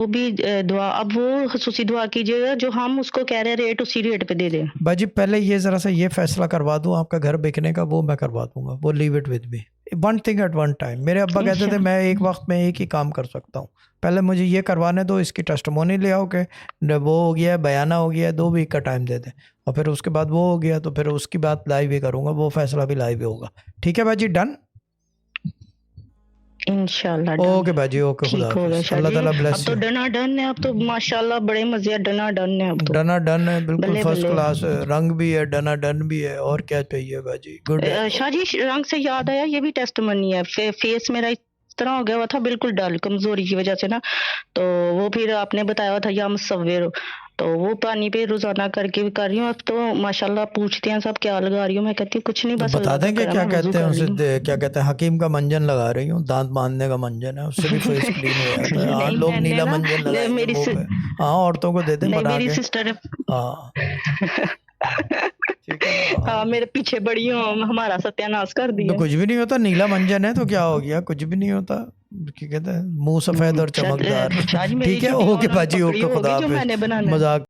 وہ بھی دعا، اب وہ خصوصی دعا کیجیے گا جو ہم اس کو کہہ رہے ہیں ریٹ اسی ریٹ پہ دے دیں. باجی پہلے یہ ذرا سا یہ فیصلہ کروا دوں آپ کا گھر بیچنے کا، وہ میں کروا دوں گا، وہ leave it with me, one thing at one time. میرے ابا کہتے تھے میں ایک وقت میں ایک ہی کام کر سکتا ہوں، پہلے مجھے یہ کروانے دو، اس کی ٹیسٹمونی لے آؤ کہ وہ ہو گیا ہے، بیانہ ہو گیا ہے، 2 ویک کا ٹائم دے دیں، اور پھر اس کے بعد وہ ہو گیا تو پھر اس کی بات لائیو ہی کروں گا، وہ فیصلہ بھی لائیو ہی ہوگا. ٹھیک ہے باجی، ڈن؟ انشاءاللہ اوکے باجی، اوکے، خدا ٹھیک ہو گیا حافظ، شاہ اللہ جی. تعالیٰ اب بلیس تو یو. ڈنا ڈن ہے، اب تو ماشاءاللہ بڑے مزے ڈنا ڈن ہے اب تو. ڈنا ڈن ہے، بالکل بلے فرسٹ بلے. کلاس ہے، رنگ بھی ہے، ڈنا ڈن بھی ہے، اور کیا چاہیے باجی، گڈ ہے. شاہ جی رنگ سے یاد آیا، یہ بھی ٹیسٹ منی ہے. فیس میرا اس طرح ہو گیا ہوا تھا بالکل ڈل، کمزوری کی وجہ سے نا، تو وہ پھر آپ نے بتایا ہوا تھا یا مصور، تو وہ پانی پہ روزانہ کر کے بھی کر رہی ہوں. اب تو ماشاءاللہ پوچھتے ہیں سب کیا لگا رہی ہوں، میں کہتی ہوں کچھ نہیں، تو بس بتا اللہ دیں کا کہ کرم کیا ہے، وضو کہتے ہیں کر رہی اسے، ہوں. کیا کہتے ہیں، حکیم کا منجن لگا رہی ہوں، دانت باندھنے کا منجن ہے، اس سے بھی فیس کلین ہو جاتا ہے. ہاں، نہیں لوگ میں نے نیلا نا منجن لگائیں گے میری منہ پہ، ہاں عورتوں کو دے دیں نہیں بنا میری کے. سسٹر ہاں ٹھیک ہے نا. ہاں میرے پیچھے بڑی ہوں، ہمارا ستیہ ناش کر تو دیا. کچھ بھی نہیں ہوتا، نیلا منجن ہے تو کیا ہو گیا، کچھ بھی نہیں ہوتا. کیا کہتے ہیں، منہ سفید اور چمکدار. شاہ جی میری ٹھیک ہے، چھٹی اوکے انہوں نے باجی، پکڑی اوکے، خدا ہوگی جو حافظ. میں نے بنانا ہے. مذاق